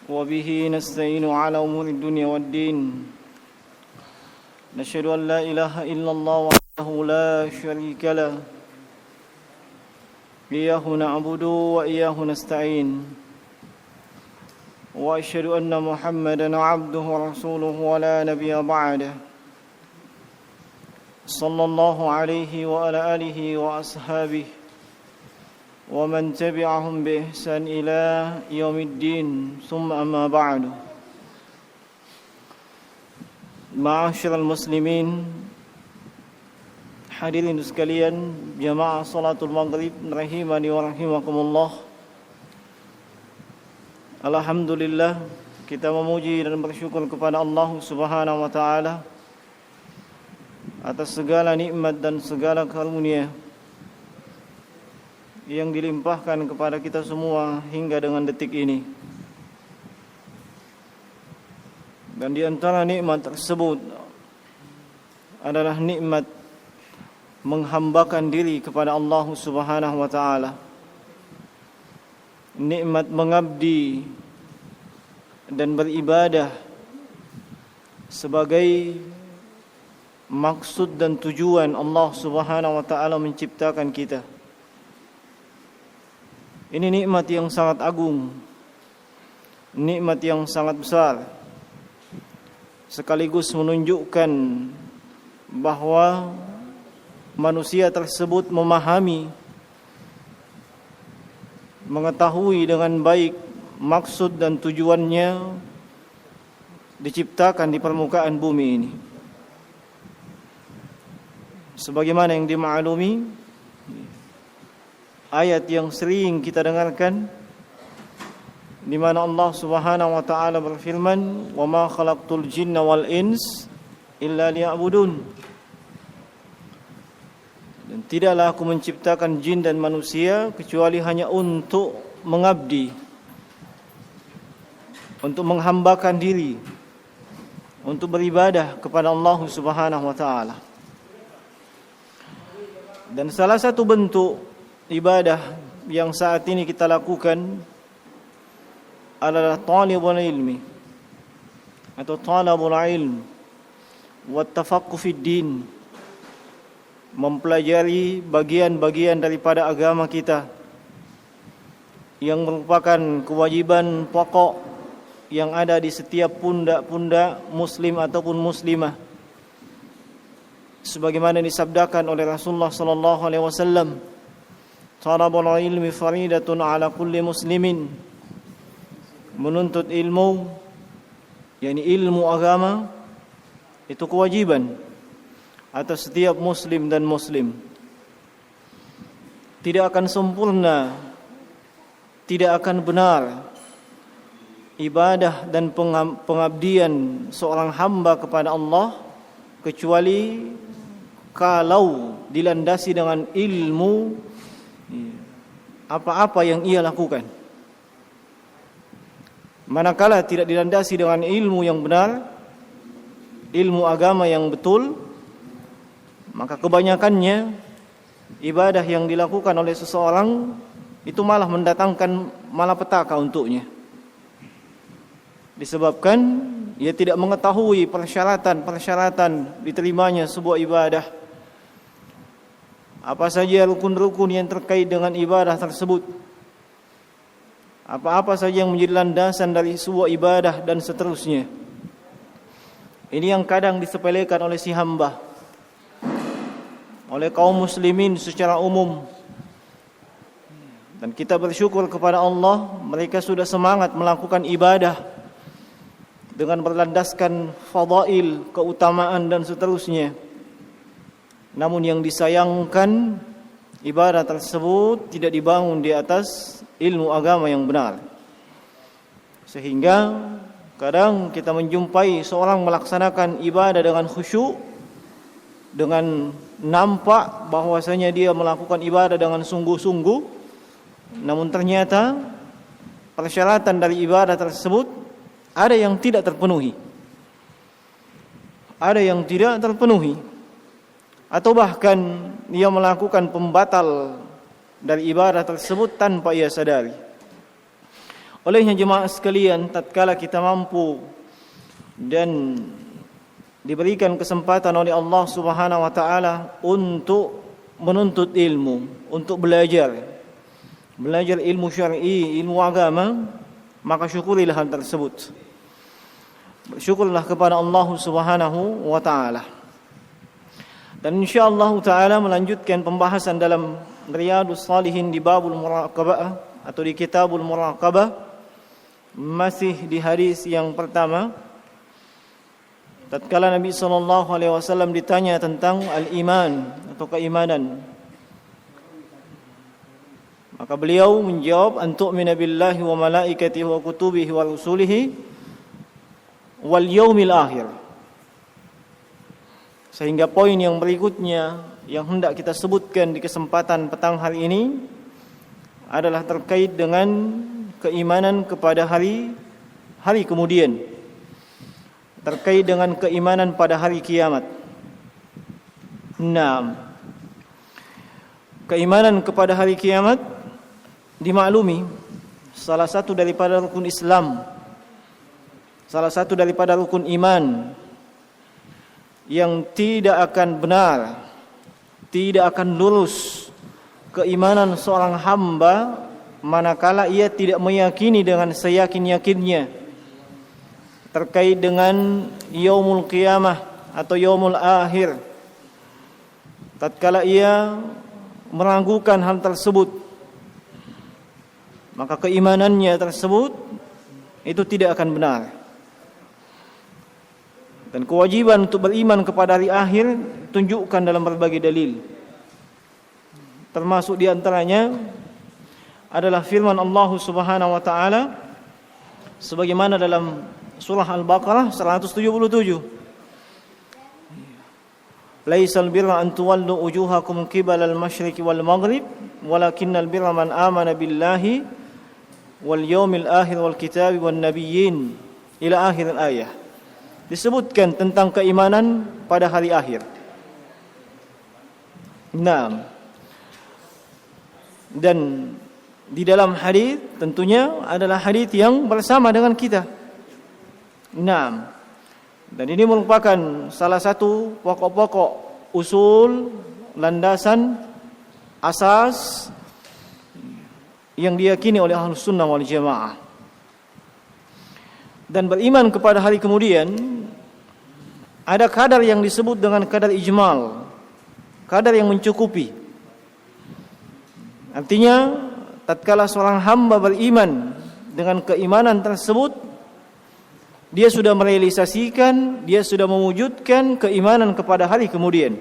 وبه نستعين على أمور الدنيا والدين نشهد أن لا إله إلا الله وحده لا شريك له إياه نعبد وإياه نستعين وأشهد أن محمدا عبده ورسوله ولا نبي بعده صلى الله عليه وعلى آله وأصحابه ومن تبعهم بإحسان إلى يوم الدين ثم أما بعد Ma'asyiral muslimin, hadirin sekalian, jamaah salatul maghrib rahimani wa rahimakumullah. Alhamdulillah, kita memuji dan bersyukur kepada Allah Subhanahu wa taala atas segala nikmat dan segala karunia yang dilimpahkan kepada kita semua hingga dengan detik ini. Dan di antara nikmat tersebut adalah nikmat menghambakan diri kepada Allah Subhanahu wa taala. Nikmat mengabdi dan beribadah sebagai maksud dan tujuan Allah Subhanahu wa taala menciptakan kita. Ini nikmat yang sangat agung, nikmat yang sangat besar, sekaligus menunjukkan bahwa manusia tersebut memahami, mengetahui dengan baik maksud dan tujuannya diciptakan di permukaan bumi ini. Sebagaimana yang dimaklumi, ayat yang sering kita dengarkan di mana Allah Subhanahu wa taala berfirman, "Wa ma khalaqtul jinna wal ins illa liya'budun." Dan tidaklah aku menciptakan jin dan manusia kecuali hanya untuk mengabdi, untuk menghambakan diri, untuk beribadah kepada Allah Subhanahu wa taala. Dan salah satu bentuk ibadah yang saat ini kita lakukan adalah talibul ilmi atau talabul ilm wa tafaqquh fid din, mempelajari bagian-bagian daripada agama kita yang merupakan kewajiban pokok yang ada di setiap pundak-pundak muslim ataupun muslimah, sebagaimana disabdakan oleh Rasulullah sallallahu alaihi wasallam, talabul ilmi faridatun ala kulli muslimin. Menuntut ilmu, yakni ilmu agama, itu kewajiban atas setiap muslim dan muslim. Tidak akan sempurna, tidak akan benar ibadah dan pengabdian seorang hamba kepada Allah kecuali kalau dilandasi dengan ilmu apa-apa yang ia lakukan. Manakala tidak dilandasi dengan ilmu yang benar, ilmu agama yang betul, maka kebanyakannya ibadah yang dilakukan oleh seseorang itu malah mendatangkan malapetaka untuknya. Disebabkan ia tidak mengetahui persyaratan diterimanya sebuah ibadah. Apa saja rukun-rukun yang terkait dengan ibadah tersebut, apa-apa saja yang menjadi landasan dari sebuah ibadah dan seterusnya. Ini yang kadang disepelekan oleh si hamba, oleh kaum muslimin secara umum. Dan kita bersyukur kepada Allah, mereka sudah semangat melakukan ibadah dengan berlandaskan fadail, keutamaan dan seterusnya. Namun yang disayangkan, ibadah tersebut tidak dibangun di atas ilmu agama yang benar, sehingga kadang kita menjumpai seorang melaksanakan ibadah dengan khusyuk, dengan nampak bahwasanya dia melakukan ibadah dengan sungguh-sungguh, namun ternyata persyaratan dari ibadah tersebut ada yang tidak terpenuhi, atau bahkan ia melakukan pembatal dari ibadah tersebut tanpa ia sadari. Olehnya jemaah sekalian, tatkala kita mampu dan diberikan kesempatan oleh Allah Subhanahu wa taala untuk menuntut ilmu, untuk belajar ilmu syar'i, ilmu agama, maka syukurilah hal tersebut. Bersyukurlah kepada Allah Subhanahu wa taala. Dan insyaallah taala melanjutkan pembahasan dalam Riyadhus Shalihin di babul muraqabah atau di kitabul muraqabah, masih di hadis yang pertama. Tatkala Nabi sallallahu alaihi wasallam ditanya tentang al-iman atau keimanan, maka beliau menjawab, antu'mina billahi wa malaikatihi wa kutubihi wa rusulihi wal yaumil akhir. Sehingga poin yang berikutnya yang hendak kita sebutkan di kesempatan petang hari ini adalah terkait dengan keimanan kepada hari kemudian, terkait dengan keimanan pada hari kiamat. Nah, keimanan kepada hari kiamat dimaklumi salah satu daripada rukun Islam, salah satu daripada rukun iman yang tidak akan benar, tidak akan lurus keimanan seorang hamba manakala ia tidak meyakini dengan seyakin-yakinnya terkait dengan yaumul qiyamah atau yaumul akhir. Tatkala ia meragukan hal tersebut, maka keimanannya tersebut itu tidak akan benar. Dan kewajiban untuk beriman kepada hari akhir tunjukkan dalam berbagai dalil. Termasuk di antaranya adalah firman Allah Subhanahu wa taala sebagaimana dalam surah Al-Baqarah 177. Laisal birra an tuwallu wujuhakum qibala al-masyriqi wal maghrib, walakinnal birra man amana billahi wal yawmil akhir wal kitabi wan nabiyyin, ila akhir ayat. Disebutkan tentang keimanan pada hari akhir. Naam. Dan di dalam hadis tentunya adalah hadis yang bersama dengan kita. Naam. Dan ini merupakan salah satu pokok-pokok usul, landasan, asas yang diyakini oleh Ahlus Sunnah wal Jamaah. Dan beriman kepada hari kemudian ada kadar yang disebut dengan kadar ijmal, kadar yang mencukupi. Artinya tatkala seorang hamba beriman dengan keimanan tersebut, dia sudah merealisasikan, dia sudah mewujudkan keimanan kepada hari kemudian.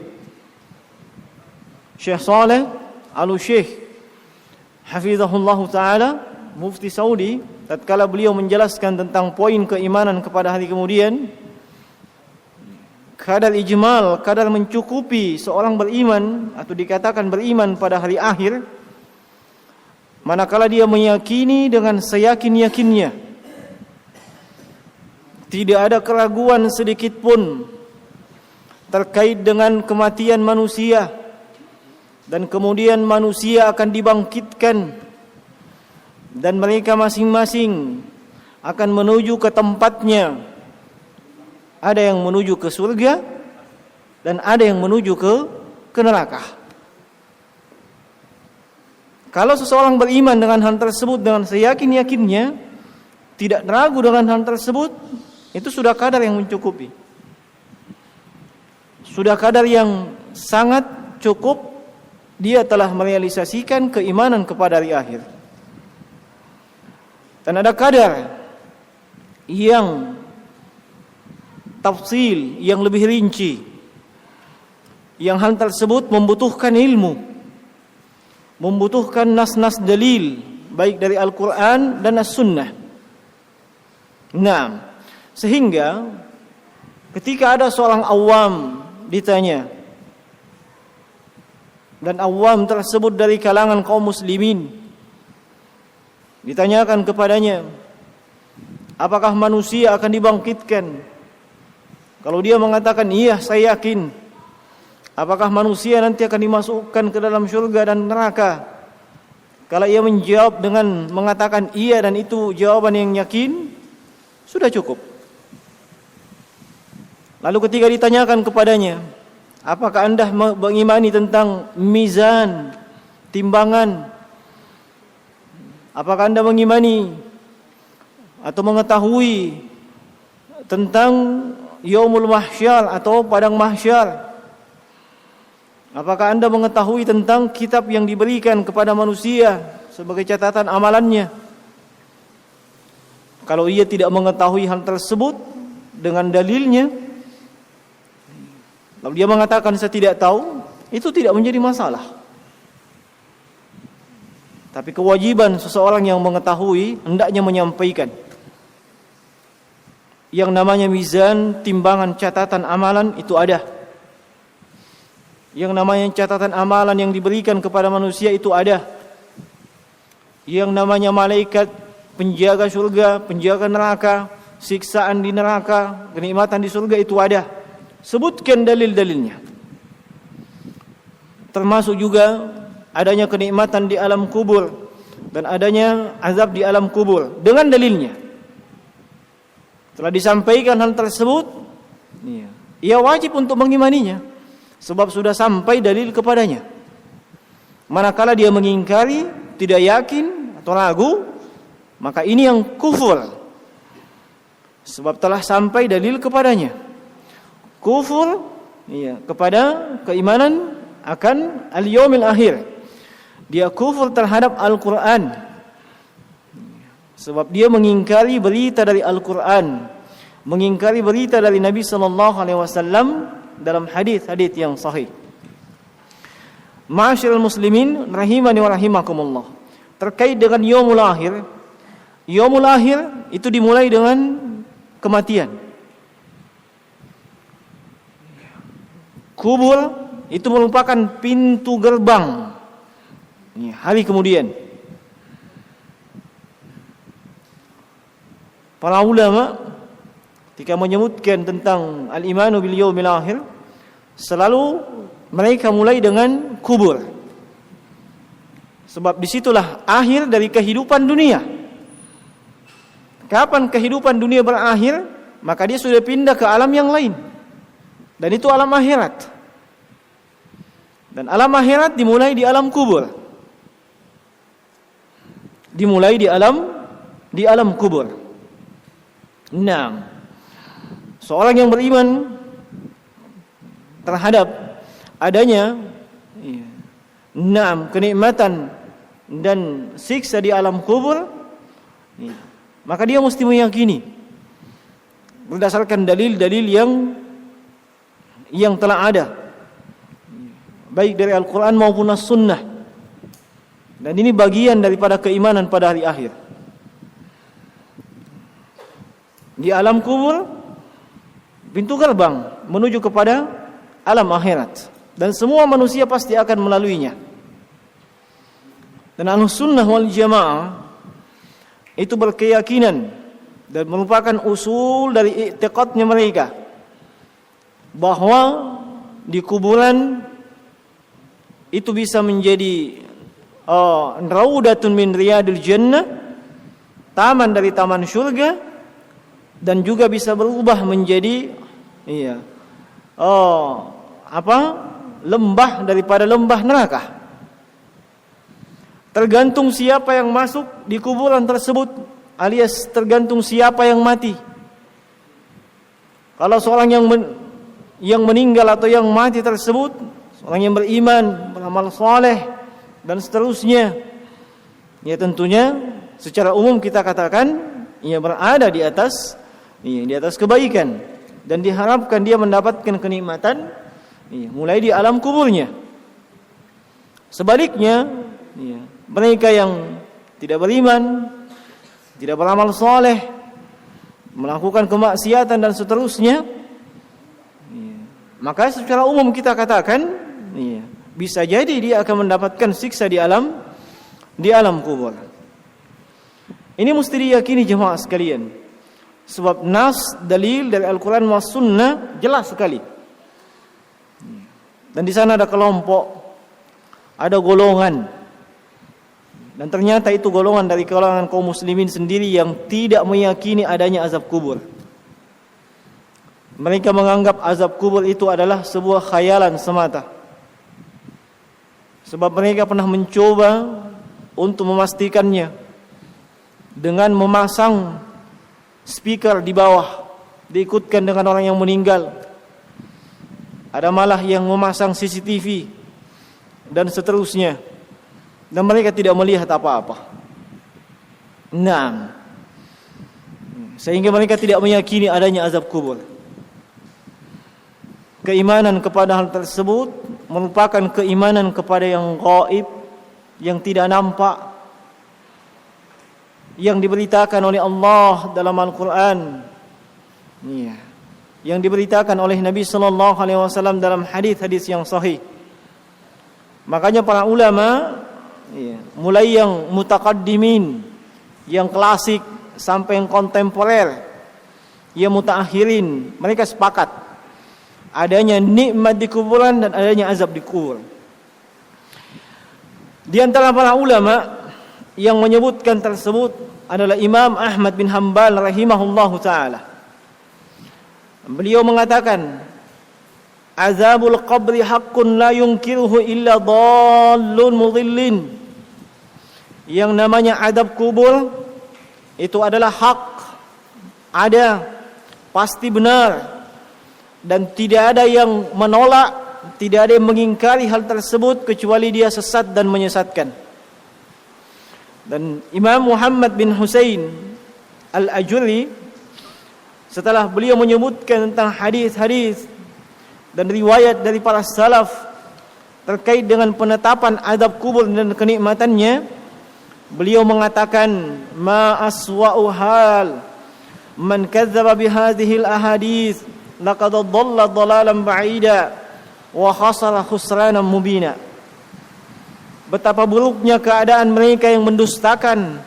Syekh Saleh Al-Syekh hafizahullah taala, mufti Saudi, tatkala beliau menjelaskan tentang poin keimanan kepada hari kemudian, kadar ijmal, kadar mencukupi seorang beriman atau dikatakan beriman pada hari akhir manakala dia meyakini dengan seyakin-yakinnya, tidak ada keraguan sedikit pun terkait dengan kematian manusia, dan kemudian manusia akan dibangkitkan dan mereka masing-masing akan menuju ke tempatnya. Ada yang menuju ke surga dan ada yang menuju ke neraka. Kalau seseorang beriman dengan hal tersebut dengan seyakin-yakinnya, tidak ragu dengan hal tersebut, itu sudah kadar yang mencukupi. Sudah kadar yang sangat cukup, dia telah merealisasikan keimanan kepada hari akhir. Dan ada kadar yang tafsil, yang lebih rinci, yang hal tersebut membutuhkan ilmu, membutuhkan nas-nas dalil, baik dari Al-Quran dan As-Sunnah. Nah, sehingga ketika ada seorang awam ditanya, dan awam tersebut dari kalangan kaum muslimin, ditanyakan kepadanya, apakah manusia akan dibangkitkan? Kalau dia mengatakan iya, saya yakin. Apakah manusia nanti akan dimasukkan ke dalam syurga dan neraka? Kalau ia menjawab dengan mengatakan iya dan itu jawaban yang yakin, sudah cukup. Lalu ketika ditanyakan kepadanya, apakah Anda mengimani tentang mizan, timbangan? Apakah Anda mengimani atau mengetahui tentang yaumul mahsyar atau padang mahsyar? Apakah Anda mengetahui tentang kitab yang diberikan kepada manusia sebagai catatan amalannya? Kalau ia tidak mengetahui hal tersebut dengan dalilnya, lalu dia mengatakan saya tidak tahu, itu tidak menjadi masalah. Tapi kewajiban seseorang yang mengetahui hendaknya menyampaikan. Yang namanya mizan, timbangan catatan amalan itu ada. Yang namanya catatan amalan yang diberikan kepada manusia itu ada. Yang namanya malaikat penjaga surga, penjaga neraka, siksaan di neraka, kenikmatan di surga itu ada. Sebutkan dalil-dalilnya. Termasuk juga adanya kenikmatan di alam kubur dan adanya azab di alam kubur dengan dalilnya. Setelah disampaikan hal tersebut, ia wajib untuk mengimaninya. Sebab sudah sampai dalil kepadanya. Manakala dia mengingkari, tidak yakin atau ragu, maka ini yang kufur. Sebab telah sampai dalil kepadanya. Kufur kepada keimanan akan al-yaumil akhir. Dia kufur terhadap Al-Quran. Sebab dia mengingkari berita dari Al-Quran, mengingkari berita dari Nabi SAW dalam hadis-hadis yang sahih. Ma'asyiral muslimin rahimani wa rahimakumullah. Terkait dengan yaumul akhir, yaumul akhir itu dimulai dengan kematian. Kubur itu merupakan pintu gerbang hari kemudian. Para ulama ketika menyebutkan tentang al-imanu bil yaumil akhir, selalu mereka mulai dengan kubur. Sebab disitulah akhir dari kehidupan dunia. Kapan kehidupan dunia berakhir, maka dia sudah pindah ke alam yang lain. Dan itu alam akhirat. Dan alam akhirat dimulai di alam kubur. Dimulai di alam kubur. Nah, seorang yang beriman terhadap adanya kenikmatan dan siksa di alam kubur, maka dia mesti meyakini berdasarkan dalil-dalil yang telah ada, baik dari Al-Quran maupun As-Sunnah. Dan ini bagian daripada keimanan pada hari akhir. Di alam kubur pintu gerbang menuju kepada alam akhirat, dan semua manusia pasti akan melaluinya. Dan Ahlussunnah wal Jamaah itu berkeyakinan dan merupakan usul dari i'tiqadnya mereka bahwa di kuburan itu bisa menjadi raudatun min riyadil jannah, taman dari taman surga, dan juga bisa berubah menjadi lembah daripada lembah neraka. Tergantung siapa yang masuk di kuburan tersebut, alias tergantung siapa yang mati. Kalau seorang yang meninggal atau yang mati tersebut, seorang yang beriman, beramal saleh dan seterusnya, ya tentunya secara umum kita katakan ia berada di atas kebaikan, dan diharapkan dia mendapatkan kenikmatan mulai di alam kuburnya. Sebaliknya, mereka yang tidak beriman, tidak beramal saleh, melakukan kemaksiatan dan seterusnya, maka secara umum kita katakan bisa jadi dia akan mendapatkan siksa di alam kubur. Ini mesti diyakini jemaah sekalian, sebab nas dalil dari Al-Quran wa Sunnah jelas sekali. Dan di sana ada kelompok, ada golongan Dan ternyata itu golongan dari kalangan kaum muslimin sendiri yang tidak meyakini adanya azab kubur. Mereka menganggap azab kubur itu adalah sebuah khayalan semata. Sebab mereka pernah mencoba untuk memastikannya dengan memasang speaker di bawah, diikutkan dengan orang yang meninggal. Ada malah yang memasang CCTV dan seterusnya. Dan mereka tidak melihat apa-apa. Nah, sehingga mereka tidak meyakini adanya azab kubur. Keimanan kepada hal tersebut merupakan keimanan kepada yang gaib, yang tidak nampak, yang diberitakan oleh Allah dalam Al-Quran, yang diberitakan oleh Nabi sallallahu alaihi wasallam dalam hadis-hadis yang sahih. Makanya para ulama, mulai yang mutaqaddimin, yang klasik, sampai yang kontemporer, yang mutaakhirin, mereka sepakat adanya nikmat di kuburan dan adanya azab di kubur. Di antara para ulama yang menyebutkan tersebut adalah Imam Ahmad bin Hanbal rahimahullahu taala. Beliau mengatakan, azabul qabri haqqun la yunkiruhu illa dhallun mudhillin. Yang namanya azab kubur itu adalah hak, ada, pasti benar, dan tidak ada yang menolak, tidak ada yang mengingkari hal tersebut kecuali dia sesat dan menyesatkan. Dan Imam Muhammad bin Husain Al-Ajurri, setelah beliau menyebutkan tentang hadis-hadis dan riwayat dari para salaf terkait dengan penetapan azab kubur dan kenikmatannya, beliau mengatakan, ma aswa'u hal man kadzdzaba bihadhil ahadits laqad dhalla dhalalan ba'ida wa khasara khusranan mubina. Betapa buruknya keadaan mereka yang mendustakan,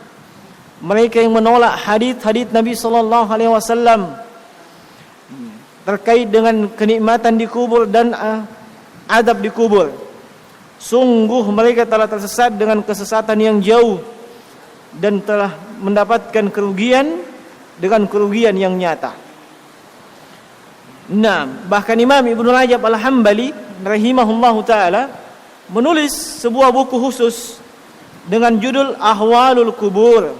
mereka yang menolak hadis-hadis Nabi sallallahu alaihi wasallam terkait dengan kenikmatan di kubur dan adab di kubur. Sungguh mereka telah tersesat dengan kesesatan yang jauh dan telah mendapatkan kerugian dengan kerugian yang nyata. Nah, bahkan Imam Ibnu Rajab Al-Hambali rahimahullahu taala menulis sebuah buku khusus dengan judul Ahwalul Kubur.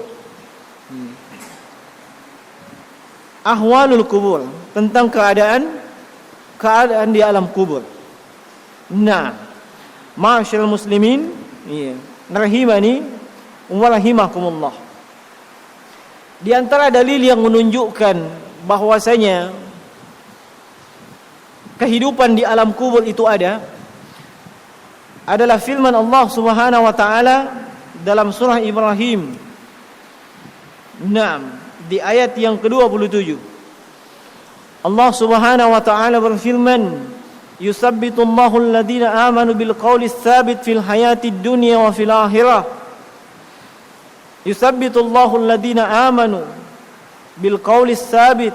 Ahwalul Kubur, tentang keadaan di alam kubur. Nah, ma'asyiral muslimin, rahimani wa rahimakumullah. Di antara dalil yang menunjukkan bahwasanya kehidupan di alam kubur itu ada adalah firman Allah Subhanahu wa taala dalam surah Ibrahim. Naam, di ayat yang ke-27. Allah Subhanahu wa taala berfirman, yusabbitullahu alladhina amanu bil qawli tsabit fil hayatid dunya wa fil akhirah. Yusabbitullahu alladhina amanu bil qawli tsabit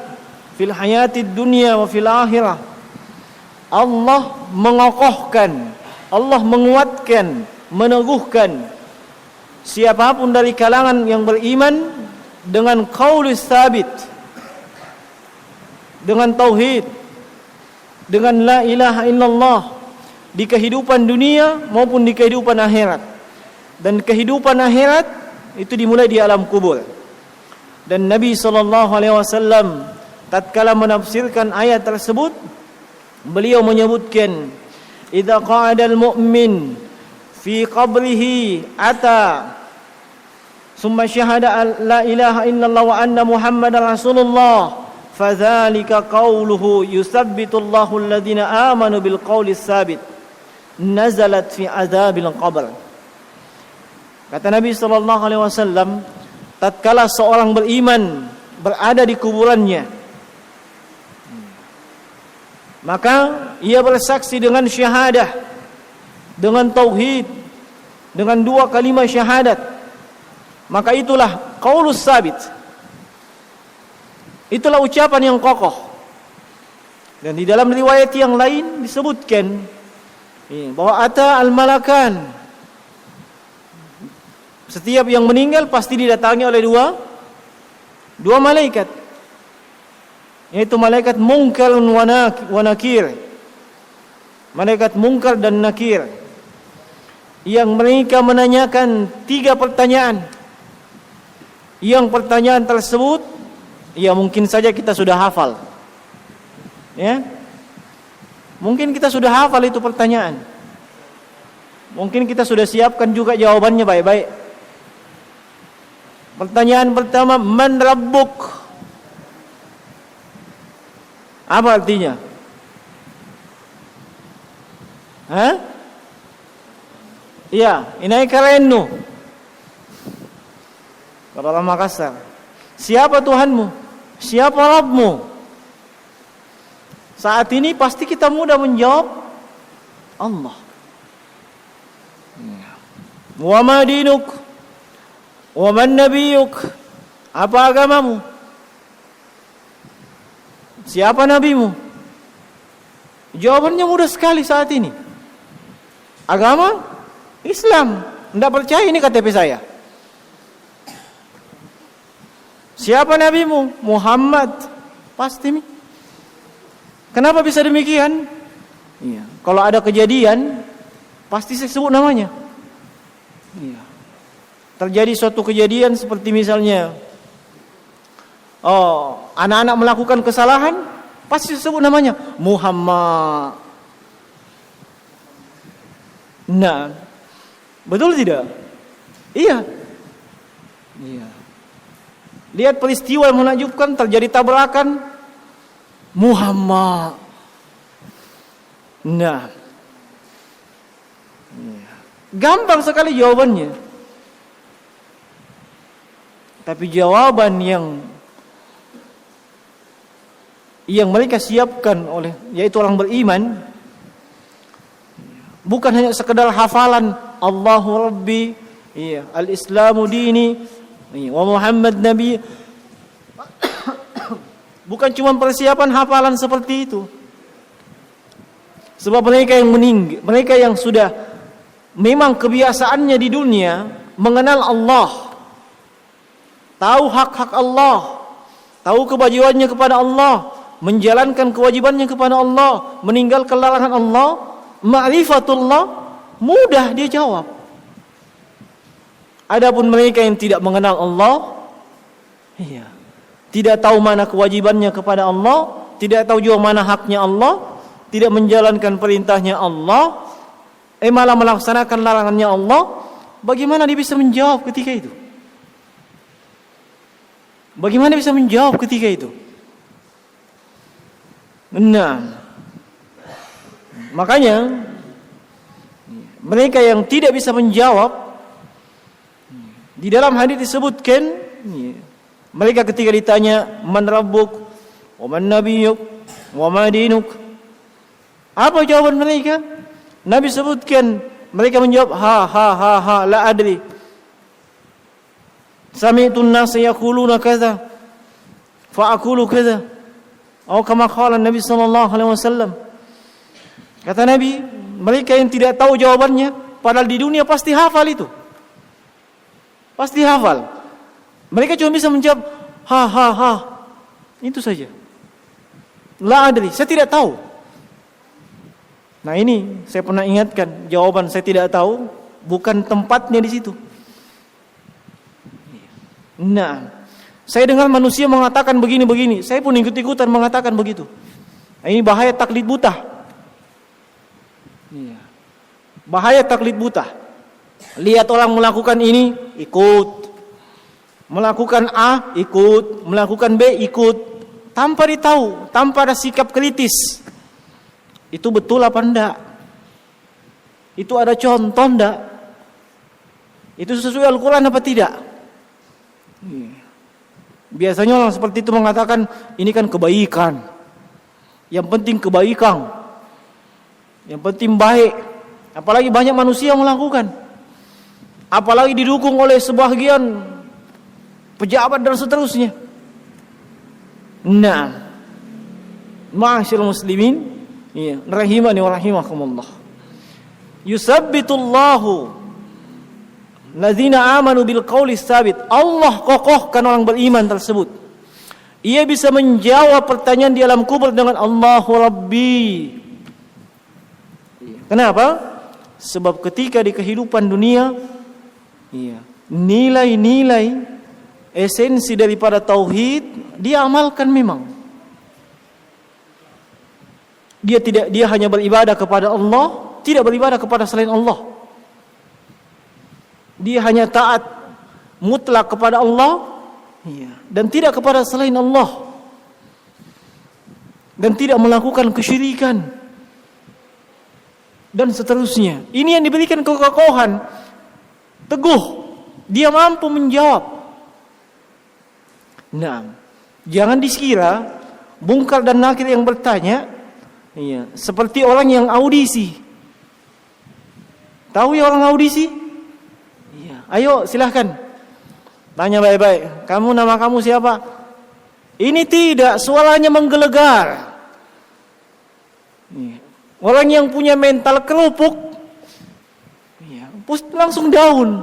fil hayatid dunya wa fil akhirah. Allah mengokohkan, Allah menguatkan, meneguhkan siapapun dari kalangan yang beriman dengan qaul tsabit, dengan tauhid, dengan la ilaha illallah di kehidupan dunia maupun di kehidupan akhirat. Dan kehidupan akhirat itu dimulai di alam kubur. Dan Nabi sallallahu alaihi wasallam tatkala menafsirkan ayat tersebut, beliau menyebutkan, idza qa'adal mu'min fi qabrihi ata summa syahada la ilaha illallah wa anna muhammadar rasulullah fadzalika qauluhu yusabbitullahu alladhina amanu bil qawli tsabit nazalat fi adzabil qabr. Kata Nabi sallallahu alaihi wasallam, tatkala seorang beriman berada di kuburannya, maka ia bersaksi dengan syahadah, dengan tauhid, dengan dua kalimat syahadat, maka itulah qaulus tsabit. Itulah ucapan yang kokoh. Dan di dalam riwayat yang lain disebutkan bahwa ata al-malakan, Setiap yang meninggal pasti didatangi oleh dua malaikat, yaitu malaikat Munkar wa Nakir. Malaikat Munkar dan Nakir, yang mereka menanyakan 3 pertanyaan. Yang pertanyaan tersebut, ya mungkin saja kita sudah hafal, ya, mungkin kita sudah hafal itu pertanyaan. Mungkin kita sudah siapkan juga jawabannya baik-baik. Pertanyaan pertama, man rabbuk? Apa artinya? Iya, inai karennu. Kalau orang Makassar, siapa Tuhanmu? Siapa Rabbmu? Saat ini pasti kita mudah menjawab Allah. Wa ma dinuk? Wa man nabiyuk? Apa agamamu? Siapa nabimu? Jawabannya mudah sekali saat ini. Agama Islam. Tidak percaya ini KTP saya. Siapa nabimu? Muhammad. Pasti nih. Kenapa bisa demikian? Iya. Kalau ada kejadian, pasti saya sebut namanya. Iya. Terjadi suatu kejadian seperti misalnya, anak-anak melakukan kesalahan, pasti saya sebut namanya Muhammad. Nah, betul tidak? Iya. Iya. Lihat peristiwa yang menakjubkan, terjadi tabrakan, Muhammad. Nah, gampang sekali jawabannya. Tapi jawaban yang mereka siapkan yaitu orang beriman, bukan hanya sekedar hafalan Allahu Rabbi, iya, al-Islamu dini, iya, wa Muhammad Nabi. Bukan cuma persiapan hafalan seperti itu. Sebab mereka yang meninggal, mereka yang sudah memang kebiasaannya di dunia mengenal Allah, tahu hak-hak Allah, tahu kewajibannya kepada Allah, menjalankan kewajibannya kepada Allah, meninggalkan larangan Allah, ma'rifatullah, mudah dia jawab. Adapun mereka yang tidak mengenal Allah, iya, tidak tahu mana kewajibannya kepada Allah, tidak tahu juga mana haknya Allah, tidak menjalankan perintahnya Allah, malah melaksanakan larangannya Allah, bagaimana dia bisa menjawab ketika itu? Bagaimana bisa menjawab ketika itu? Nah, makanya mereka yang tidak bisa menjawab, di dalam hadis disebutkan, mereka ketika ditanya man rabbuk wa man nabiyyuk wa ma dinuk, apa jawaban mereka? Nabi sebutkan, mereka menjawab ha la adri. Sami'tu an-nas yaquluna kadza fa aqulu kadza. Atau kama qala Nabi sallallahu alaihi wasallam. Kata Nabi, mereka yang tidak tahu jawabannya, padahal di dunia pasti hafal itu. Pasti hafal. Mereka cuma bisa menjawab ha. Itu saja. La adri, saya tidak tahu. Nah ini saya pernah ingatkan, jawaban saya tidak tahu bukan tempatnya di situ. Nah, saya dengar manusia mengatakan begini-begini, saya pun ikut-ikutan mengatakan begitu. Nah, ini bahaya taklid buta. Bahaya taklid buta. Lihat orang melakukan ini, ikut. Melakukan A, ikut. Melakukan B, ikut. Tanpa ditahu, tanpa ada sikap kritis. Itu betul apa enggak? Itu ada contoh enggak? Itu sesuai Al-Quran apa tidak? Biasanya orang seperti itu mengatakan, ini kan kebaikan. Yang penting kebaikan. Yang penting baik. Apalagi banyak manusia yang melakukan. Apalagi didukung oleh sebagian pejabat dan seterusnya. Nah, ma'asyiral muslimin, ya, rahimani wa rahimakumullah. Yusabbitullahu Ladzina amanu bil qauli tsabit. Allah kokohkan orang beriman tersebut. Ia bisa menjawab pertanyaan di alam kubur dengan Allahu Rabbi. Kenapa? Sebab ketika di kehidupan dunia, nilai-nilai esensi daripada tauhid dia amalkan memang. Dia hanya beribadah kepada Allah, tidak beribadah kepada selain Allah. Dia hanya taat mutlak kepada Allah, dan tidak kepada selain Allah, dan tidak melakukan kesyirikan, dan seterusnya. Ini yang diberikan kekokohan, teguh, dia mampu menjawab. Nah, jangan dikira Munkar dan Nakir yang bertanya seperti orang yang audisi. Tahu ya orang audisi? Ayo silahkan tanya baik-baik. Nama kamu siapa? Ini tidak, suaranya menggelegar. Orang yang punya mental kerupuk langsung down.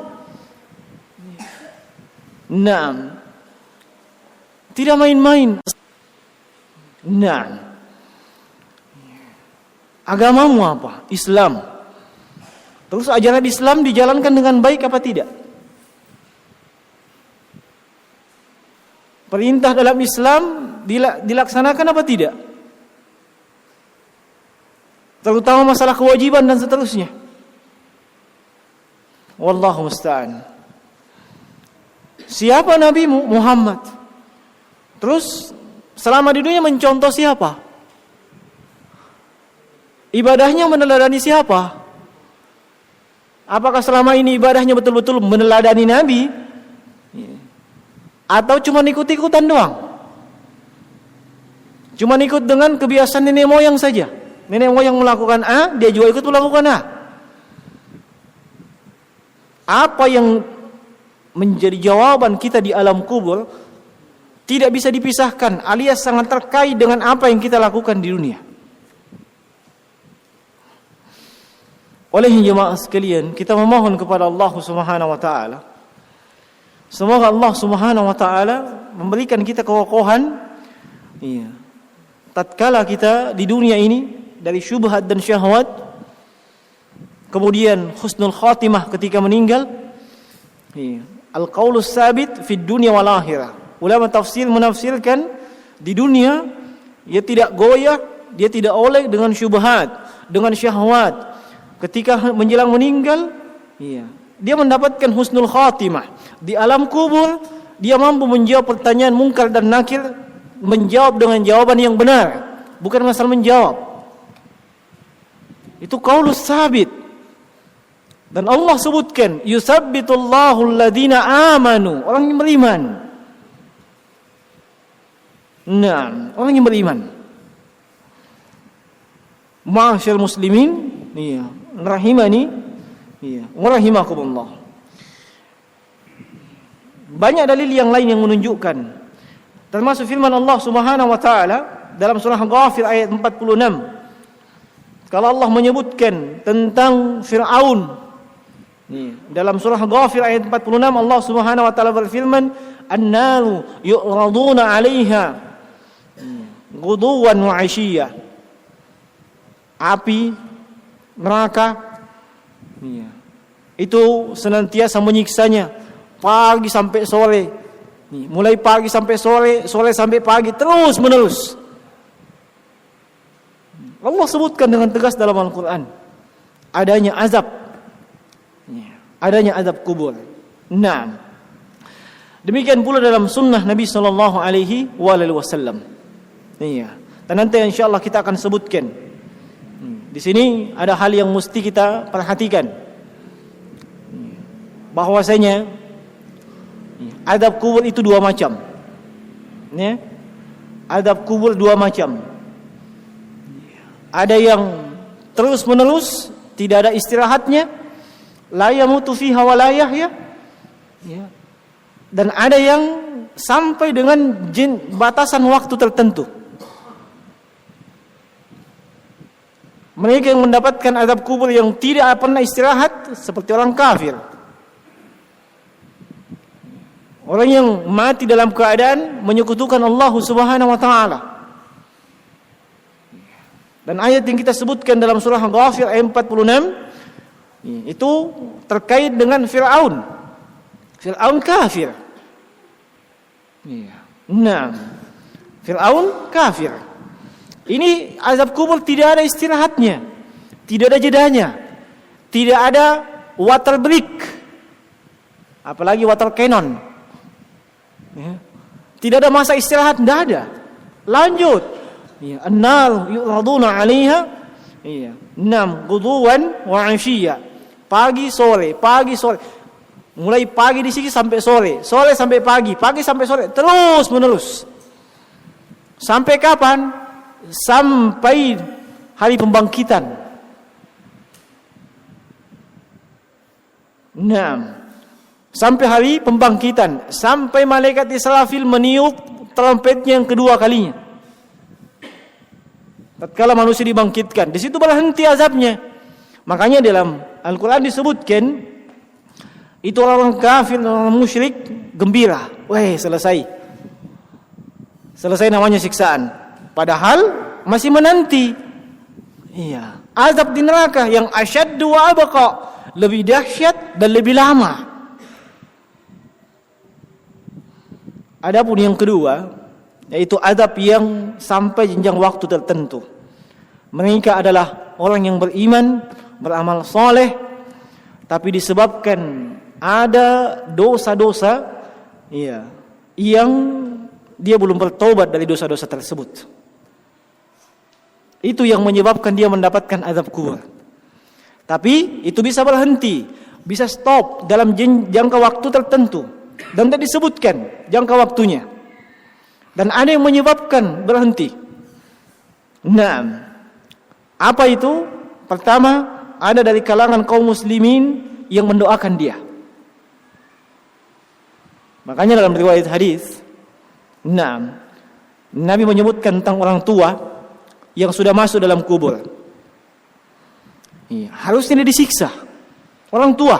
Nah, tidak main-main. Nah, agamamu apa? Islam. Terus ajaran Islam dijalankan dengan baik apa tidak? Perintah dalam Islam dilaksanakan apa tidak? Terutama masalah kewajiban dan seterusnya. Wallahu musta'an. Siapa nabimu? Muhammad. Terus selama di dunia mencontoh siapa? Ibadahnya meneladani siapa? Apakah selama ini ibadahnya betul-betul meneladani Nabi? Atau cuma ikut-ikutan doang? Cuma ikut dengan kebiasaan nenek moyang saja. Nenek moyang melakukan A, dia juga ikut melakukan A. Apa yang menjadi jawaban kita di alam kubur tidak bisa dipisahkan, alias sangat terkait dengan apa yang kita lakukan di dunia. Oleh jemaah sekalian, kita memohon kepada Allah Subhanahu wa taala, semoga Allah Subhanahu wa taala memberikan kita kekokohan tatkala kita di dunia ini dari syubhat dan syahwat, kemudian husnul khatimah ketika meninggal. Al-qaulus sabit fid dunya wal akhirah. Ulama tafsir menafsirkan di dunia dia tidak goyah, dia tidak oleh dengan syubhat, dengan syahwat. Ketika menjelang meninggal, dia mendapatkan husnul khatimah. Di alam kubur, dia mampu menjawab pertanyaan Munkar dan Nakir, menjawab dengan jawaban yang benar, bukan masalah menjawab. Itu qaulus sabit. Dan Allah sebutkan, yusabbitullahu alladhina amanu, orang yang beriman. Nah, orang yang beriman. Ma'asyal muslimin, rahimani, wa rahimakumullah. Banyak dalil yang lain yang menunjukkan, termasuk firman Allah Subhanahu wa taala dalam surah Ghafir ayat 46. Kalau Allah menyebutkan tentang Fir'aun, dalam surah Ghafir ayat 46 Allah Subhanahu wa taala berfirman, "An-naru yu'raduna 'alaiha ghuduwan wa 'ashiyya." Api neraka itu senantiasa menyiksanya pagi sampai sore. Mulai pagi sampai sore, sore sampai pagi, terus menerus. Allah sebutkan dengan tegas dalam Al-Quran adanya azab, adanya azab kubur. Nah, demikian pula dalam sunnah Nabi Sallallahu Alaihi Wasallam. Dan nanti insyaallah kita akan sebutkan. Di sini ada hal yang mesti kita perhatikan, bahwasanya azab kubur itu dua macam. Azab kubur dua macam. Ada yang terus menerus, tidak ada istirahatnya, la yamutu fiha wa la yahya. Dan ada yang sampai dengan batasan waktu tertentu. Mereka yang mendapatkan azab kubur yang tidak pernah istirahat seperti orang kafir. Orang yang mati dalam keadaan menyekutukan Allah Subhanahu wa taala. Dan ayat yang kita sebutkan dalam surah Ghafir ayat 46 itu terkait dengan Fir'aun. Fir'aun kafir. Nah, Fir'aun kafir. Ini azab kubur tidak ada istirahatnya, tidak ada jedanya, tidak ada water break, apalagi water cannon. Tidak ada masa istirahat, tidak ada. Lanjut. An-nar yu'raduna 'alaiha ghuduwan wa 'ashiyya. Pagi sore. Mulai pagi di sini sampai sore sampai pagi sampai sore, terus menerus. Sampai kapan? Sampai hari pembangkitan. Sampai hari pembangkitan, sampai malaikat Israfil meniup trompetnya yang kedua kalinya. Tatkala manusia dibangkitkan, di situ berhenti azabnya. Makanya dalam Al-Qur'an disebutkan itu orang kafir, orang musyrik gembira. Selesai namanya siksaan. Padahal masih menanti. Azab di neraka yang asyaddu wa abqa, lebih dahsyat dan lebih lama. Adapun yang kedua, yaitu azab yang sampai jenjang waktu tertentu. Mereka adalah orang yang beriman, beramal soleh, tapi disebabkan ada dosa-dosa yang dia belum bertobat dari dosa-dosa tersebut. Itu yang menyebabkan dia mendapatkan azab kubur. Tapi itu bisa berhenti, bisa stop dalam jangka waktu tertentu, dan tidak disebutkan jangka waktunya. Dan ada yang menyebabkan berhenti. Apa itu? Pertama, ada dari kalangan kaum muslimin yang mendoakan dia. Makanya dalam riwayat hadis, Nabi menyebutkan tentang orang tua yang sudah masuk dalam kubur. Harusnya dia disiksa, orang tua.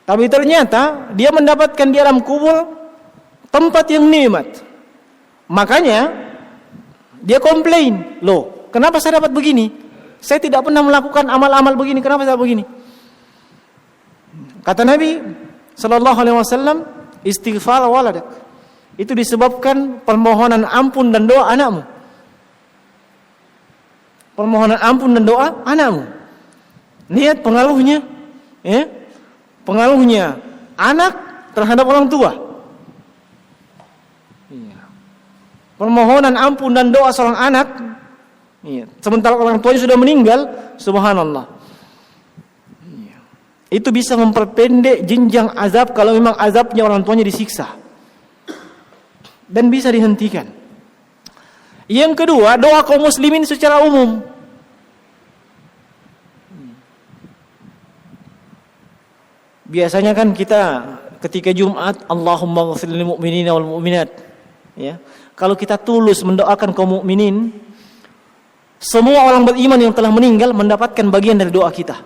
Tapi ternyata dia mendapatkan di alam kubur tempat yang nikmat. Makanya dia komplain, loh, kenapa saya dapat begini? Saya tidak pernah melakukan amal-amal begini, kenapa saya begini? Kata Nabi sallallahu alaihi wasallam, istighfar waladak. Itu disebabkan permohonan ampun dan doa anakmu. Permohonan ampun dan doa anakmu. Lihat pengaruhnya, pengaruhnya anak terhadap orang tua. Permohonan ampun dan doa seorang anak, sementara orang tuanya sudah meninggal, subhanallah. Itu bisa memperpendek jenjang azab kalau memang azabnya orang tuanya disiksa. Dan bisa dihentikan. Yang kedua, doa kaum muslimin secara umum. Biasanya kan kita ketika Jumat, Allahumma ghfir lil mu'minina wal mu'minat. Kalau kita tulus mendoakan kaum mukminin, semua orang beriman yang telah meninggal mendapatkan bagian dari doa kita.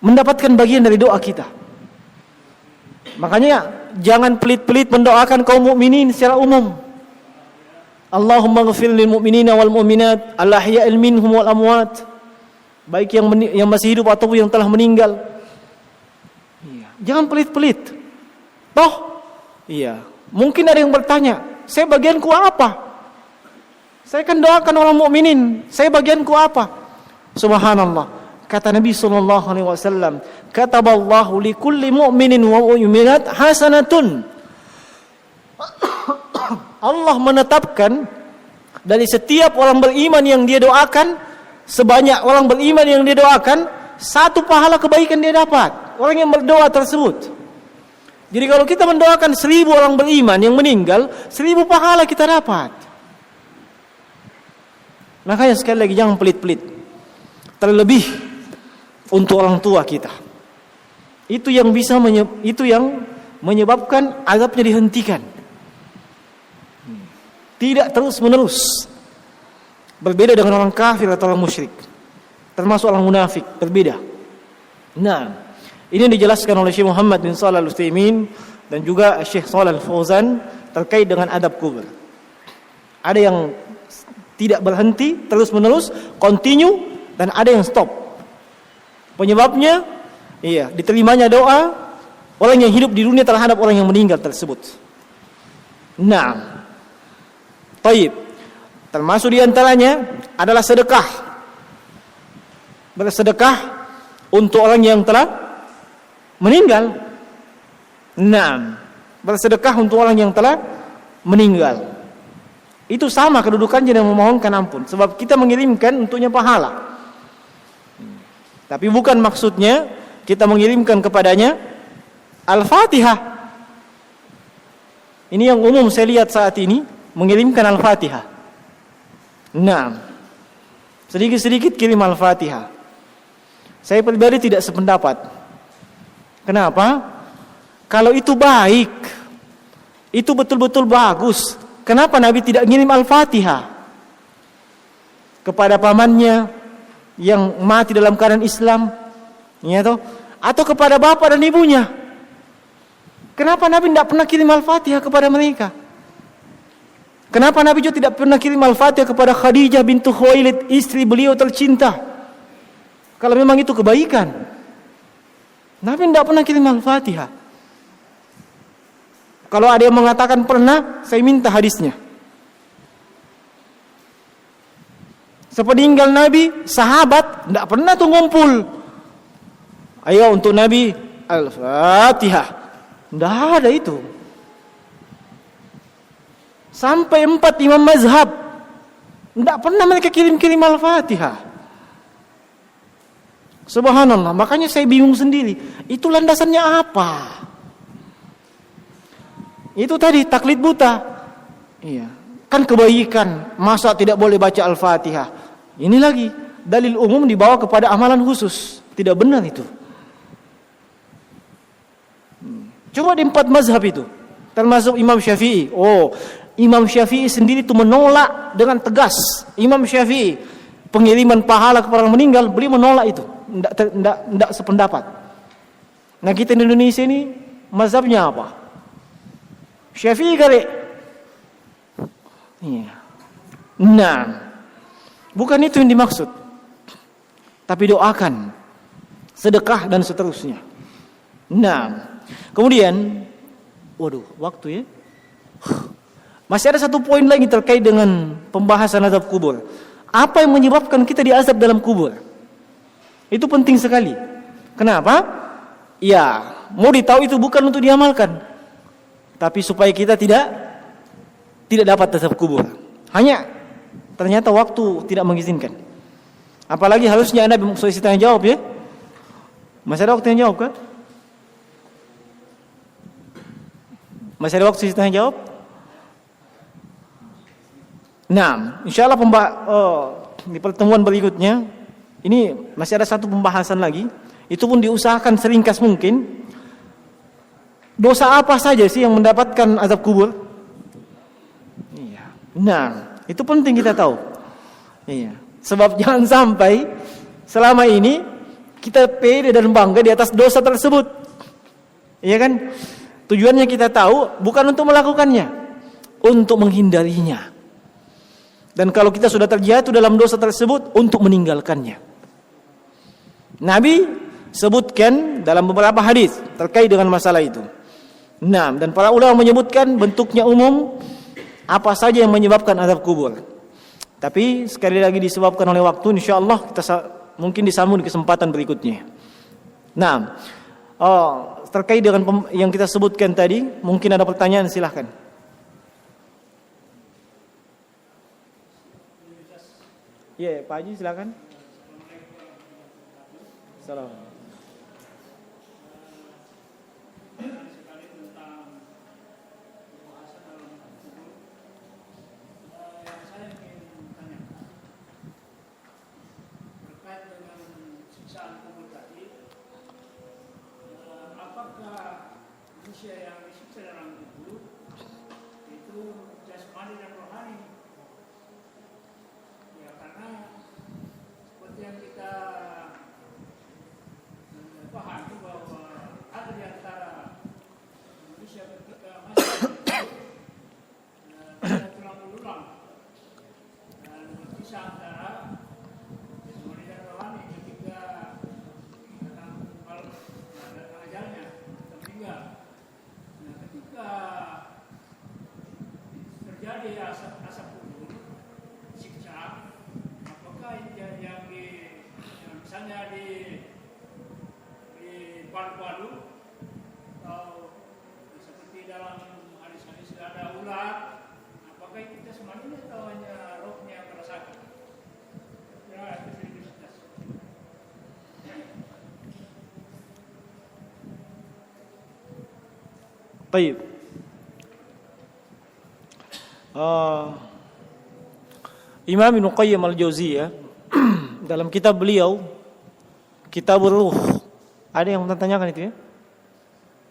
Mendapatkan bagian dari doa kita. Makanya jangan pelit-pelit mendoakan kaum mukminin secara umum. Allahumma ghfir lil mu'minina wal mu'minat al-ahya'il minhum wal amwat. Baik yang masih hidup atau yang telah meninggal. Jangan pelit-pelit. Mungkin ada yang bertanya, saya bagianku apa? Saya kan doakan orang mukminin, saya bagianku apa? Subhanallah. Kata Nabi sallallahu alaihi wasallam, kataballahu likulli mu'minin wa mu'minat hasanatun. Allah menetapkan dari setiap orang beriman yang dia doakan, sebanyak orang beriman yang dia doakan, satu pahala kebaikan dia dapat. Orang yang berdoa tersebut. Jadi kalau kita mendoakan 1000 orang beriman yang meninggal, 1000 pahala kita dapat. Makanya sekali lagi jangan pelit-pelit. Terlebih untuk orang tua kita. Itu yang menyebabkan azabnya dihentikan. Tidak terus-menerus. Berbeda dengan orang kafir atau orang musyrik. Termasuk orang munafik, berbeda. Ini dijelaskan oleh Syekh Muhammad bin Shalih Al-Utsaimin dan juga Syekh Shalih Al-Fauzan terkait dengan adab kubur. Ada yang tidak berhenti, terus-menerus, continue, dan ada yang stop. Penyebabnya, diterimanya doa orang yang hidup di dunia terhadap orang yang meninggal tersebut. Nah, taib. Termasuk diantaranya adalah sedekah. Bersedekah untuk orang yang telah meninggal. Nah, bersedekah untuk orang yang telah meninggal. Itu sama kedudukannya dengan memohonkan ampun. Sebab kita mengirimkan untuknya pahala. Tapi bukan maksudnya kita mengirimkan kepadanya Al-Fatihah. Ini yang umum saya lihat saat ini, mengirimkan Al-Fatihah. Nah, sedikit-sedikit kirim Al-Fatihah. Saya pribadi tidak sependapat. Kenapa? Kalau itu baik, itu betul-betul bagus, kenapa Nabi tidak ngirim Al-Fatihah kepada pamannya yang mati dalam keadaan Islam, ya toh? Atau kepada bapak dan ibunya? Kenapa Nabi tidak pernah kirim Al-Fatihah kepada mereka? Kenapa Nabi juga tidak pernah kirim Al-Fatihah kepada Khadijah bintu Khuwailid, istri beliau tercinta? Kalau memang itu kebaikan, Nabi tidak pernah kirim Al-Fatihah. Kalau ada yang mengatakan pernah, saya minta hadisnya. Sepeninggal Nabi, sahabat tidak pernah tuh ngumpul. Ayo untuk Nabi Al-Fatihah. Tidak ada itu. Sampai 4 imam mazhab tidak pernah mereka kirim-kirim Al-Fatihah. Subhanallah, makanya saya bingung sendiri. Itu landasannya apa? Itu tadi taklid buta. Iya, kan kebaikan, masa tidak boleh baca Al-Fatihah? Ini lagi dalil umum dibawa kepada amalan khusus. Tidak benar itu. Coba di 4 mazhab itu, termasuk Imam Syafi'i. Imam Syafi'i sendiri itu menolak dengan tegas. Imam Syafi'i pengiriman pahala kepada orang meninggal, beliau menolak itu. Tidak sependapat. Nah, kita di Indonesia ini mazhabnya apa? Syafi'i kali. Iya. Nah, bukan itu yang dimaksud. Tapi doakan, sedekah dan seterusnya. Nah, kemudian, waktu ya. Masih ada satu poin lagi terkait dengan pembahasan azab kubur. Apa yang menyebabkan kita diazab dalam kubur? Itu penting sekali. Kenapa? Ya, mau ditahu itu bukan untuk diamalkan, tapi supaya kita tidak dapat azab kubur. Hanya ternyata waktu tidak mengizinkan. Apalagi harusnya Anda bisa tanya jawab ya. Masih ada waktu yang jawab kan? Masih ada waktu tanya jawab? Nah, insyaallah di pertemuan berikutnya ini masih ada satu pembahasan lagi. Itu pun diusahakan seringkas mungkin. Dosa apa saja sih yang mendapatkan azab kubur? Iya. Nah, itu penting kita tahu. Iya. Sebab jangan sampai selama ini kita pede dan bangga di atas dosa tersebut. Iya kan? Tujuannya kita tahu bukan untuk melakukannya, untuk menghindarinya. Dan kalau kita sudah terjatuh dalam dosa tersebut, untuk meninggalkannya. Nabi sebutkan dalam beberapa hadis terkait dengan masalah itu. Nah, dan para ulama menyebutkan bentuknya umum, apa saja yang menyebabkan azab kubur. Tapi sekali lagi disebabkan oleh waktu, insyaallah kita mungkin disambung di kesempatan berikutnya. Nah, terkait dengan yang kita sebutkan tadi, mungkin ada pertanyaan, silahkan. Iya, Pak Haji silakan. Assalamualaikum. Apakah manusia yang disiksa dalam kubur itu jasmani dan rohani? Ya, karena seperti yang kita di asap kubur, siksa, apakah yang misalnya di palu-palu, atau seperti dalam hadis-hadis ada ular, apakah itu jasmani atau hanya rohnya yang merasakan? Ya, itu sedikit jelas. Baik. Imam Ibnu Qayyim al-Jauziyah dalam kitab beliau Kitabur Ruh, ada yang menanyakan itu ya?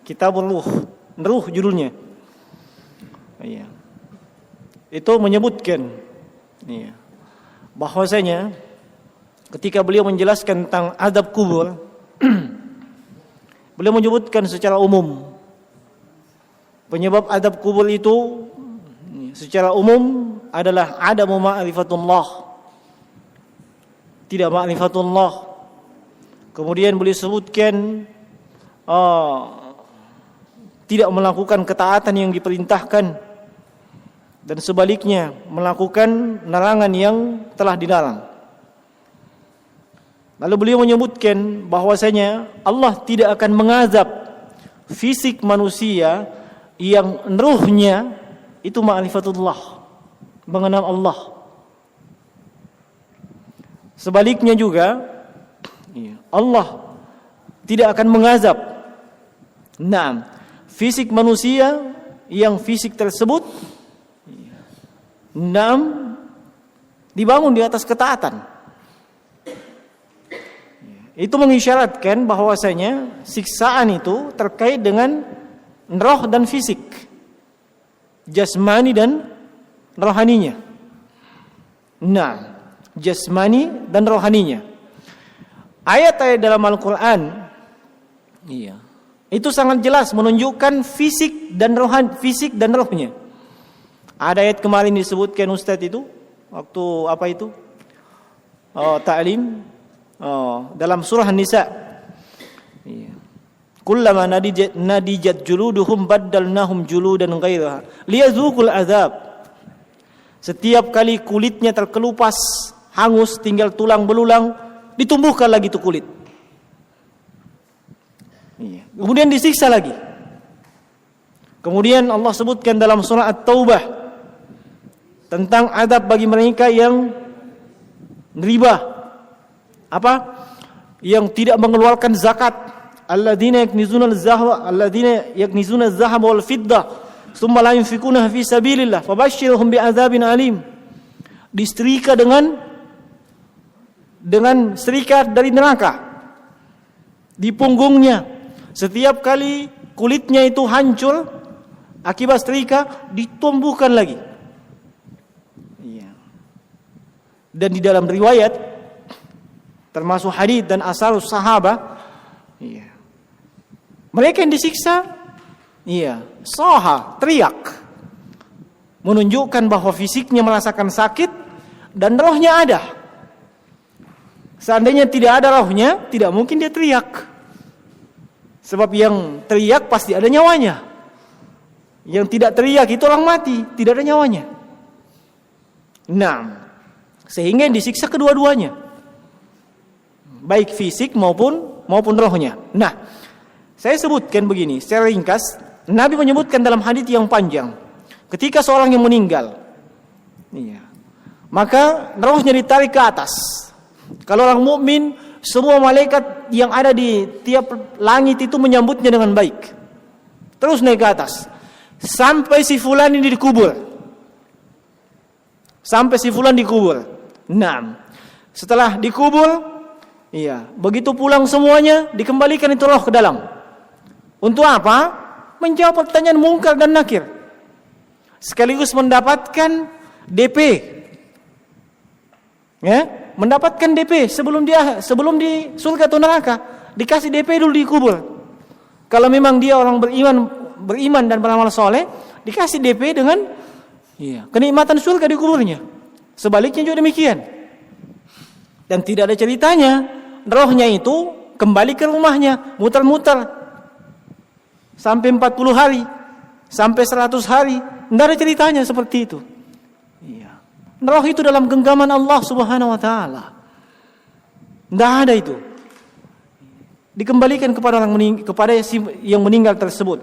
Kitabur Ruh, Ruh judulnya. Iya. Itu menyebutkan bahwasanya ketika beliau menjelaskan tentang azab kubur beliau menyebutkan secara umum penyebab azab kubur itu secara umum adalah adamu ma'rifatullah, tidak ma'rifatullah. Kemudian beliau sebutkan tidak melakukan ketaatan yang diperintahkan, dan sebaliknya melakukan larangan yang telah dilarang. Lalu beliau menyebutkan bahwasanya Allah tidak akan mengazab fisik manusia yang ruhnya itu ma'rifatullah, mengenal Allah. Sebaliknya juga Allah tidak akan mengazab fisik manusia yang fisik tersebut dibangun di atas ketaatan. Itu mengisyaratkan bahwasanya siksaan itu terkait dengan roh dan fisik, jasmani dan rohaninya. Jasmani dan rohaninya. Ayat-ayat dalam Al-Quran itu sangat jelas menunjukkan fisik dan rohnya. Ada ayat kemarin disebutkan Ustaz itu waktu apa itu? Ta'lim dalam surah An-Nisa. Kullama nadijat juluduhum baddalnahum juludan ghairaha liyazuqul azab. Setiap kali kulitnya terkelupas, hangus, tinggal tulang belulang, ditumbuhkan lagi itu kulit. Kemudian disiksa lagi. Kemudian Allah sebutkan dalam surah At-Taubah tentang azab bagi mereka yang riba. Apa? Yang tidak mengeluarkan zakat. Alladzina yaknizuna az-zahaba wal fiddah thumma la yunfikunaha fi sabilillah fabashshirhum bi'adzabin alim. Disetrika dengan serikat dari neraka di punggungnya. Setiap kali kulitnya itu hancur akibat setrika, ditumbuhkan lagi. Dan di dalam riwayat termasuk hadits dan asar sahabat, mereka yang disiksa soha, teriak, menunjukkan bahwa fisiknya merasakan sakit dan rohnya ada. Seandainya tidak ada rohnya, tidak mungkin dia teriak. Sebab yang teriak pasti ada nyawanya. Yang tidak teriak itu orang mati, tidak ada nyawanya. Sehingga disiksa kedua-duanya, baik fisik maupun rohnya. Saya sebutkan begini secara ringkas. Nabi menyebutkan dalam hadits yang panjang, ketika seorang yang meninggal, maka rohnya ditarik ke atas. Kalau orang mukmin, semua malaikat yang ada di tiap langit itu menyambutnya dengan baik. Terus naik ke atas sampai si fulan ini dikubur. Setelah dikubur, begitu pulang semuanya dikembalikan itu roh ke dalam. Untuk apa? Menjawab pertanyaan mungkar dan nakir, sekaligus mendapatkan DP. Mendapatkan DP sebelum di surga atau neraka, dikasih DP dulu dikubur. Kalau memang dia orang beriman dan beramal soleh, dikasih DP dengan kenikmatan surga di kuburnya. Sebaliknya juga demikian. Dan tidak ada ceritanya rohnya itu kembali ke rumahnya, muter-muter sampai 40 hari, sampai 100 hari. Tidak ada ceritanya seperti itu. Roh itu dalam genggaman Allah Subhanahu wa taala. Tidak ada itu. Dikembalikan kepada yang meninggal tersebut.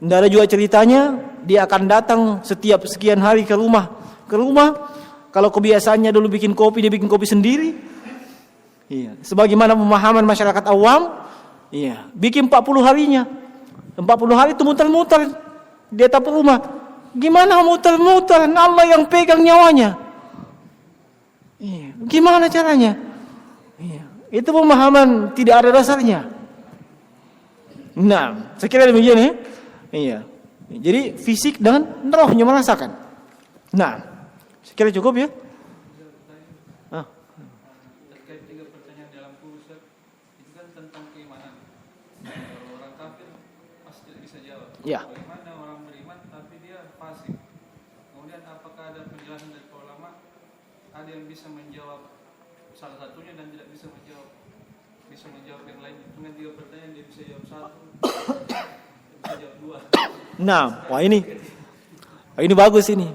Tidak ada juga ceritanya dia akan datang setiap sekian hari ke rumah. Kalau kebiasaannya dulu bikin kopi, dia bikin kopi sendiri. Iya, sebagaimana pemahaman masyarakat awam, iya, bikin 40 harinya. 40 hari itu muter-muter di atap rumah. Gimana muter-muter? Allah yang pegang nyawanya. Iya, gimana caranya? Iya, itu pemahaman tidak ada dasarnya. Nah, saya kira demikian ya. Iya. Jadi fisik dan rohnya merasakan. Nah, saya kira cukup ya. Terkait 3 pertanyaan dalam kubur, itu kan tentang keimanan. Kalau orang kafir pasti tidak bisa jawab. Ya. Bagaimana orang beriman tapi dia fasik? Kemudian apakah ada penjelasan dari ulama? Ada yang bisa menjawab salah satunya dan tidak bisa menjawab yang lain. Dengan 3 pertanyaan dia bisa jawab 1, bisa jawab 2. Nah, wah ini bagus ini.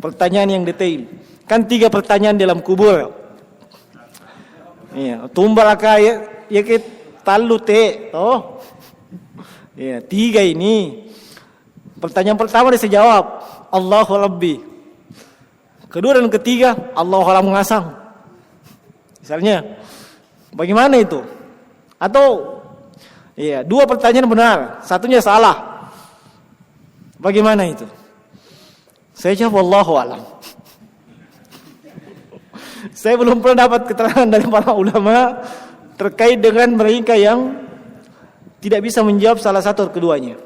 Pertanyaan yang detail. Kan 3 pertanyaan dalam kubur. Iya, tumbal kaya ya ke talu te. Oh. Iya, 3 ini. Pertanyaan pertama dia jawab, Allahu Rabbi. Kedua dan ketiga, Allahu alam ngasang. Misalnya, bagaimana itu? Atau iya, 2 pertanyaan benar, satunya salah. Bagaimana itu? Saya jawab wallahu alam. Saya belum pernah dapat keterangan dari para ulama terkait dengan mereka yang tidak bisa menjawab salah satu atau keduanya.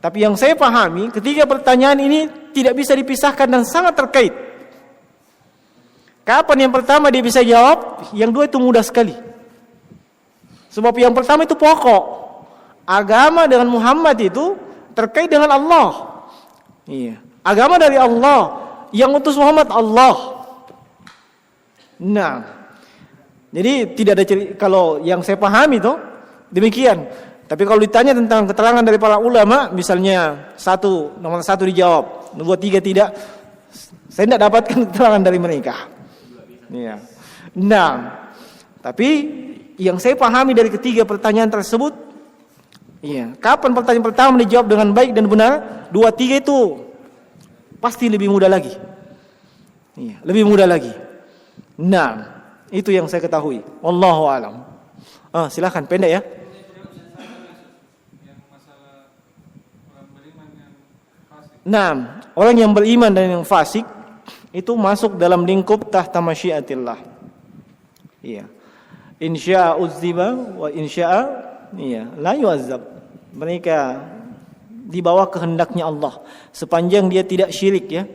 Tapi yang saya pahami, ketiga pertanyaan ini tidak bisa dipisahkan dan sangat terkait. Kapan yang pertama dia bisa jawab, yang 2 itu mudah sekali. Sebab yang pertama itu pokok. Agama dengan Muhammad itu terkait dengan Allah. Iya. Agama dari Allah, yang utus Muhammad Allah. Nah, jadi tidak ada kalau yang saya pahami itu demikian. Tapi kalau ditanya tentang keterangan dari para ulama, misalnya nomor 1 dijawab, nomor 3 tidak, saya tidak dapatkan keterangan dari mereka. Iya. Nah, tapi yang saya pahami dari ketiga pertanyaan tersebut, iya, kapan pertanyaan pertama dijawab dengan baik dan benar, 2, 3 itu pasti lebih mudah lagi. Iya, lebih mudah lagi. Nah, itu yang saya ketahui. Wallahu a'lam. Silakan pendek ya. Yang masalah orang beriman yang fasik. Nah, orang yang beriman dan yang fasik itu masuk dalam lingkup tahta masyiatillah. Iya. Insya'a uzziba wa insya'a la yu'azzab. Mereka di bawah kehendaknya Allah sepanjang dia tidak syirik ya.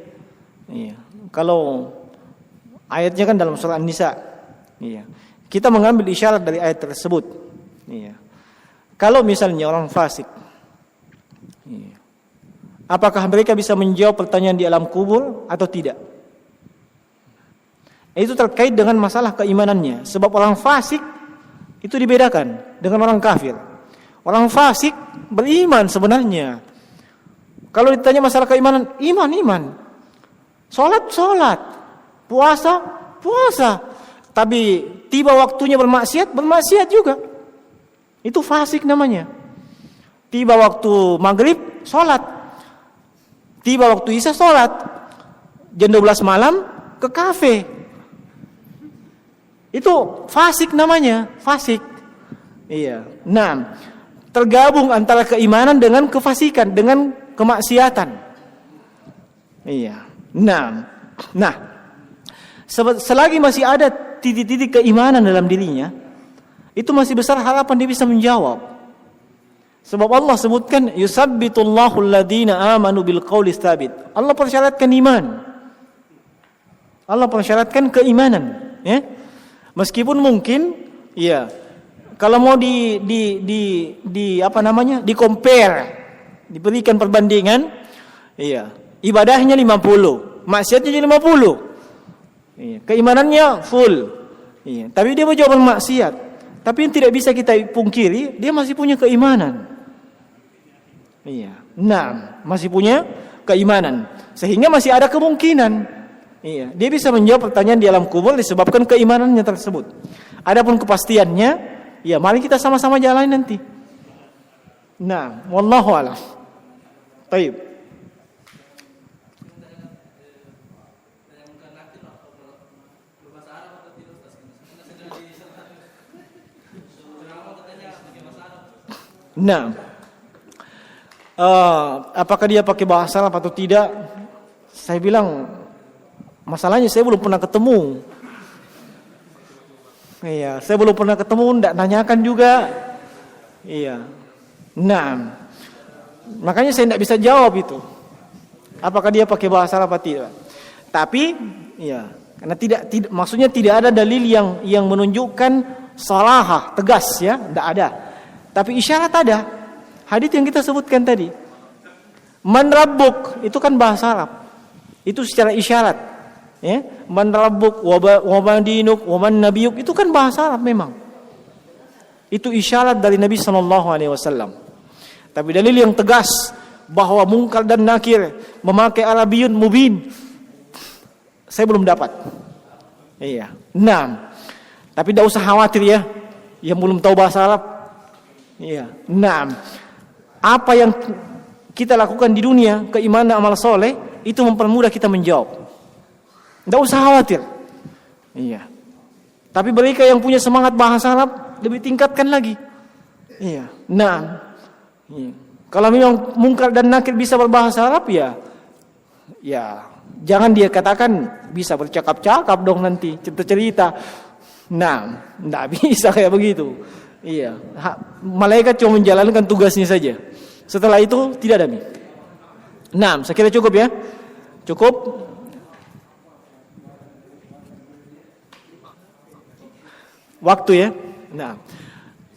Iya. Kalau ayatnya kan dalam surah An-Nisa. Iya. Kita mengambil isyarat dari ayat tersebut. Iya. Kalau misalnya orang fasik, iya, apakah mereka bisa menjawab pertanyaan di alam kubur atau tidak? Itu terkait dengan masalah keimanannya. Sebab orang fasik itu dibedakan dengan orang kafir. Orang fasik beriman sebenarnya. Kalau ditanya masalah keimanan, iman. Salat, puasa. Tapi tiba waktunya bermaksiat juga. Itu fasik namanya. Tiba waktu maghrib, salat. Tiba waktu isya, salat. Jam 12 malam ke kafe. Itu fasik namanya, fasik. Iya. Nah, tergabung antara keimanan dengan kefasikan, dengan kemaksiatan. Iya. Nah, selagi masih ada titik-titik keimanan dalam dirinya, itu masih besar harapan dia bisa menjawab. Sebab Allah sebutkan yusabbitullahu alladhina amanu bil qawli tsabit. Allah persyaratkan iman. Allah persyaratkan keimanan, ya. Meskipun mungkin ya kalau mau di compare, diberikan perbandingan, iya, ibadahnya 50, maksiatnya jadi 50. Iya, keimanannya full. Iya, tapi dia menjawab maksiat. Tapi yang tidak bisa kita pungkiri, dia masih punya keimanan. Iya. Nah, masih punya keimanan. Sehingga masih ada kemungkinan Iya, dia bisa menjawab pertanyaan di alam kubur disebabkan keimanannya tersebut. Adapun kepastiannya, ya mari kita sama-sama jalan nanti. Nah, wallahu a'lam. Baik. Nah, apakah dia pakai bahasa Arab atau tidak? Saya bilang, masalahnya saya belum pernah ketemu. Iya, saya belum pernah ketemu, ndak nanyakan juga. Iya. Nah, makanya saya ndak bisa jawab itu. Apakah dia pakai bahasa Arab atau tidak? Tapi, ya, karena tidak maksudnya tidak ada dalil yang menunjukkan salahah tegas ya, ndak ada. Tapi isyarat ada. Hadits yang kita sebutkan tadi. Man rabbuk itu kan bahasa Arab. Itu secara isyarat. Ya, man rabbuk wa man dinuk wa man nabiyuk itu kan bahasa Arab memang. Itu isyarat dari Nabi SAW. Tapi dalil yang tegas bahwa Munkar dan Nakir memakai Arabiyun mubin, saya belum dapat. Iya. Nah, tapi tidak usah khawatir ya, yang belum tahu bahasa Arab. Iya. Nah, apa yang kita lakukan di dunia, keimanan amal soleh, itu mempermudah kita menjawab. Tidak usah khawatir. Iya. Tapi mereka yang punya semangat bahasa Arab lebih tingkatkan lagi. Iya. Nah, iya. Kalau memang Munkar dan Nakir bisa berbahasa Arab ya jangan dia katakan bisa bercakap-cakap dong nanti cerita-cerita. Nah, tidak bisa kayak begitu. Iya, malaikat cuma menjalankan tugasnya saja. Setelah itu tidak ada. Nah, saya kira cukup ya. Cukup. Waktu ya. Nah,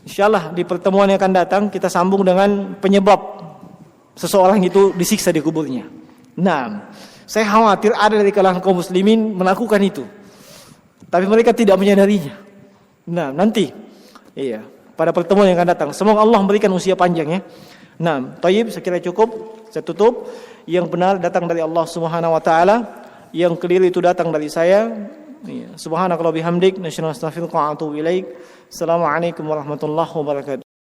insyaallah di pertemuan yang akan datang kita sambung dengan penyebab seseorang itu disiksa di kuburnya. Nah, saya khawatir ada dari kalangan kaum muslimin melakukan itu, tapi mereka tidak menyadarinya. Nah, nanti, iya, pada pertemuan yang akan datang, semoga Allah memberikan usia panjang ya. Nah, thayyib, saya kira cukup. Saya tutup. Yang benar datang dari Allah Subhanahu wa taala, yang keliru itu datang dari saya. Subhanakallah bihamdik, nasyhadu an la ilaha illa anta, astaghfiruka wa atubu ilaik. Assalamualaikum warahmatullahi wabarakatuh.